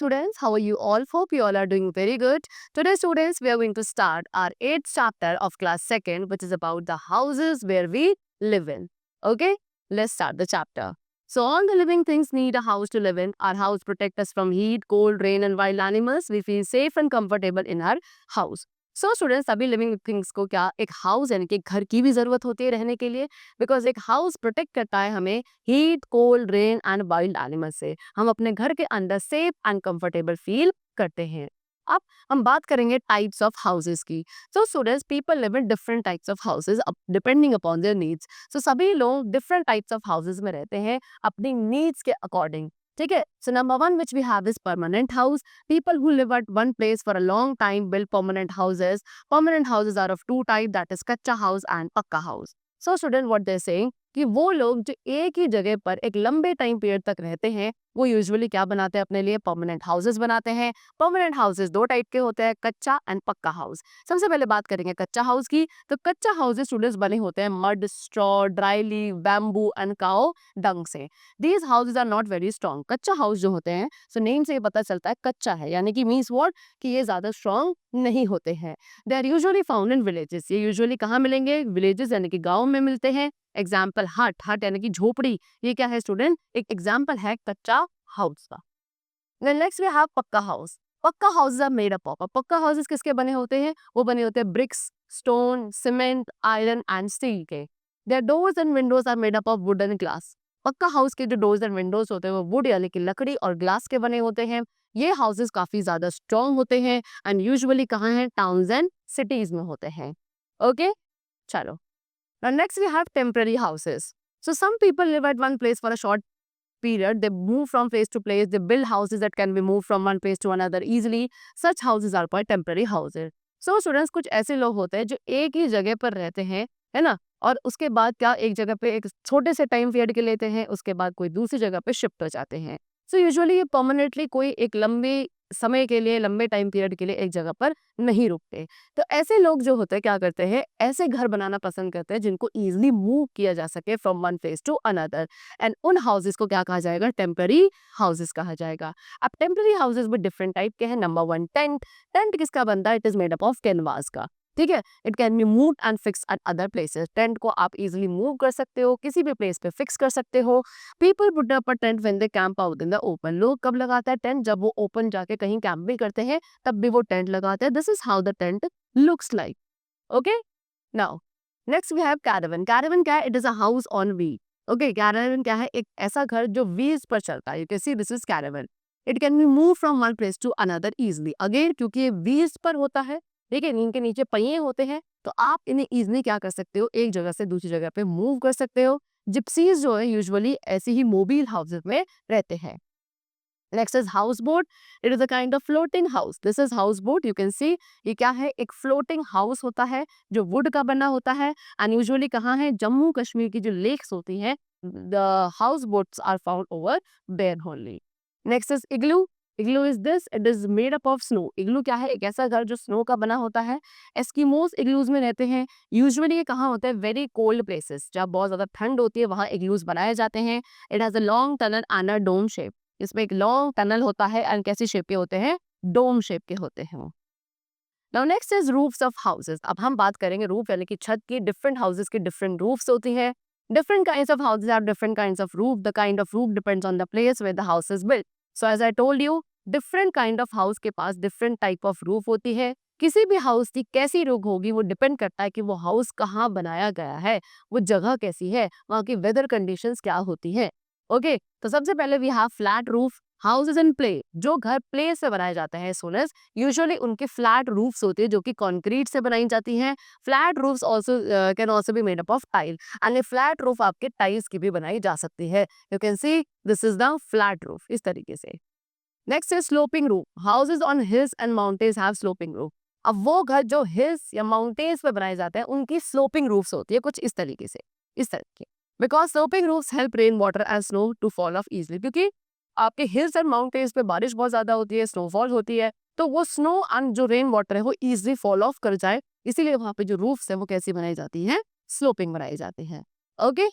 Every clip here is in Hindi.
students, how are you all? Hope you all are doing very good. Today students, we are going to start our 8th chapter of class 2nd, which is about the houses where we live in. Okay, let's start the chapter. So all the living things need a house to live in. Our house protects us from heat, cold, rain and wild animals. We feel safe and comfortable in our house. So students, सभी लिविंग थिंग्स को क्या एक हाउस यानी कि घर की भी जरूरत होती है रहने के लिए, बिकॉज एक हाउस प्रोटेक्ट करता है हमें heat, cold, rain and wild animal से. हम अपने घर के अंदर सेफ एंड कंफर्टेबल फील करते हैं. अब हम बात करेंगे टाइप्स ऑफ हाउसेस की. So students, people live in different types of houses depending upon their needs. So सभी लोग डिफरेंट टाइप्स ऑफ हाउसेस में रहते हैं अपनी नीड्स के अकॉर्डिंग. ठीक है. So number one which we have is permanent house. People who live at one place for a long time build permanent houses. Permanent houses are of two types, that is कच्चा house and पक्का house. So student, what they're saying कि वो लोग जो एक ही जगह पर एक लंबे टाइम पीरियड तक रहते हैं वो यूजुअली क्या बनाते हैं अपने लिए? परमानेंट हाउसेस बनाते हैं. परमानेंट हाउसेस दो टाइप के होते हैं, कच्चा एंड पक्का हाउस. सबसे पहले बात करेंगे कच्चा हाउस की. तो कच्चा हाउसेस स्टूडेंट्स बने होते हैं mud, straw, dry leave, bamboo and cow dung से. These houses are not very strong. Kachcha house जो होते हैं, सो नेम से ये पता चलता है कच्चा है, यानी कि मीन्स व्हाट कि ये ज्यादा स्ट्रॉन्ग नहीं होते हैं. They are usually found in villages. ये यूजुअली कहाँ मिलेंगे? विलेजेस यानी कि गाँव में मिलते हैं. एग्जाम्पल हट. हट यानी कि झोपड़ी. ये क्या है स्टूडेंट? एक एग्जाम्पल है कच्चा हाउस का. Then next we have pucca house. Pucca houses are made up of. Pucca houses किसके बने होते हैं? वो बने होते हैं bricks, stone, cement, iron and steel के. Their doors and windows are made up of wood and glass. Pucca house के जो डोर्स एंड विंडोज होते हैं वो वुड यानी कि लकड़ी और ग्लास के बने होते हैं. ये हाउसेस काफी ज्यादा स्ट्रॉन्ग होते हैं एंड यूजुअली कहाँ हैं? टाउन्स एंड सिटीज में होते हैं. ओके, चलो. Now next we have temporary houses. So some people live at one place for a short period. They move from place to place. They build houses that can be moved from one place to another easily. Such houses are called temporary houses. So students, कुछ ऐसे लोग होते हैं जो एक ही जगह पर रहते हैं, है ना, और उसके बाद क्या एक जगह पे एक छोटे से टाइम पीरियड के लेते हैं, उसके बाद कोई दूसरी जगह पे शिफ्ट हो जाते हैं. सो यूजुअली ये परमानेंटली कोई एक लंबे समय के लिए, लंबे टाइम पीरियड के लिए एक जगह पर नहीं रुकते. तो ऐसे लोग जो होते हैं क्या करते हैं? ऐसे घर बनाना पसंद करते हैं जिनको इजीली मूव किया जा सके from one place to another. And उन हाउसेस को क्या कहा जाएगा? टेम्पररी हाउसेस कहा जाएगा. अब टेम्पररी हाउसेस भी डिफरेंट टाइप के हैं. Number one, tent. टेंट किसका बनता है? It is made up of canvas का. ठीक है. It can be moved and fix at other places. Tent को आप इजीली मूव कर सकते हो, किसी भी प्लेस पे फिक्स कर सकते हो. People put up a tent when they camp out in the open. लोग कब लगाते हैं टेंट? जब वो ओपन जाके कहीं कैंप भी करते हैं तब भी वो टेंट लगाते हैं. This is how the tent looks like. Okay, now next we have caravan. Caravan क्या है? It is a house on wheel. Okay, caravan क्या है? एक ऐसा घर जो व्हील्स पर चलता है. You can see this is caravan. It can be move from one place to another easily. Again क्योंकि ये व्हील्स पर होता है, ठीक है, इनके नीचे पहिए होते हैं, तो आप इन्हें इजिली क्या कर सकते हो? एक जगह से दूसरी जगह पे मूव कर सकते हो. जिप्सीज जो है यूजुअली ऐसे ही मोबाइल हाउसेस में रहते हैं. Next is house boat. It is a kind of floating house. This is house boat. You can सी ये क्या है? एक फ्लोटिंग हाउस होता है जो वुड का बना होता है एंड यूजुअली कहाँ है? जम्मू कश्मीर की जो लेक्स होती हैं, the house boats are found over there only. Next is igloo. Igloo is this. It is made up of snow. Igloo क्या है? एक ऐसा घर जो स्नो का बना होता है. एस्किमोस इग्लूज में रहते हैं. यूजुअली ये कहाँ होते हैं? Very cold places. जहाँ बहुत ज्यादा ठंड होती है वहाँ इग्लूज बनाए जाते हैं. It has a long tunnel and a dome shape. इसमें एक लॉन्ग टनल होता है एंड कैसी शेप के होते हैं? डोम शेप के होते हैं वो. Now next is roofs of houses. अब हम बात करेंगे रूफ यानी कि छत की. डिफरेंट हाउसेस की डिफरेंट रूफ्स होती है. Different kinds of houses have different kinds of roof. The kind of roof depends on the place where the house is built. So as I told you, different kind of house के पास डिफरेंट टाइप ऑफ रूफ होती है. किसी भी हाउस की कैसी रूफ होगी वो डिपेंड करता है कि वो हाउस कहाँ बनाया गया है, वो जगह कैसी है, वहाँ की वेदर कंडीशंस क्या होती है. ओके, तो सबसे पहले we have flat roof. Houses in play. जो घर प्ले से बनाए जाते हैं सोनस, यूजुअली उनके फ्लैट रूफ्स होते हैं जो कि कंक्रीट से बनाई जाती हैं. Flat roofs also can also be made up of tile and ये फ्लैट रूफ आपके टाइल्स की भी बनाई जा सकती है. You can see this is the flat roof इस तरीके से. Next is sloping roof. Houses on hills and mountains have sloping roof. अब वो घर जो हिल्स या माउंटेन्स पे बनाए जाते हैं उनकी स्लोपिंग रूफ्स होती है कुछ इस तरीके से, इस तरह के. Because sloping roofs help rain water and snow to fall off easily. क्योंकि आपके हिल्स एंड माउंटेन्स पे बारिश बहुत ज्यादा होती है, स्नोफॉल होती है, तो वो स्नो एंड जो रेन वाटर है वो इजिली फॉल ऑफ कर जाए, इसीलिए वहां पे जो रूफ्स है वो कैसी बनाई जाती है? स्लोपिंग बनाई जाती है. Okay,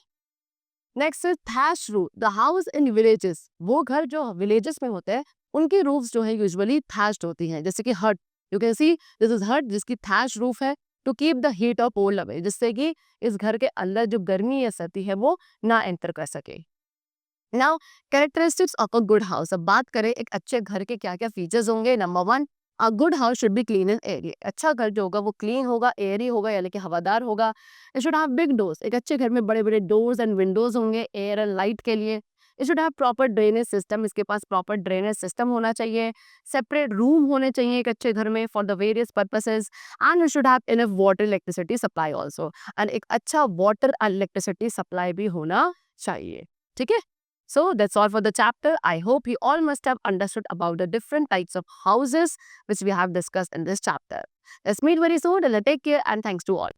next is thatch roof. The house in villages. वो घर जो विलेजेस में होते हैं उनकी रूफ्स जो है यूजुअली थैच्ड होती हैं, जैसे कि हट, you can see this is हट जिसकी थैच रूफ है, टू कीप द हीट और कोल्ड अवे, जिससे कि इस घर के अंदर जो गर्मी या सर्दी है वो ना एंटर कर सके। Now characteristics of a good house, अब बात करें एक अच्छे घर के क्या क्या फीचर्स होंगे। Number one, a good house should be clean and Airy, अच्छा घर जो होगा वो क्लीन होगा, एयरी होगा यानी कि हवादार होगा। It should have big doors, एक अच्छे घर में बड़े बड़े डोर्स एंड विंडोज होंगे एयर एंड लाइट के लिए। It should have proper drainage system, इसके पास प्रॉपर ड्रेनेज सिस्टम होना चाहिए। सेपरेट रूम होने चाहिए एक अच्छे घर में for the various purposes. And it should have enough water electricity supply also, and एक अच्छा वाटर एंड इलेक्ट्रिसिटी सप्लाई भी होना चाहिए। ठीक है, so that's all for the chapter. I hope you all must have understood about the different types of houses which we have discussed in this chapter. Let's meet very soon. Take care and thanks to all.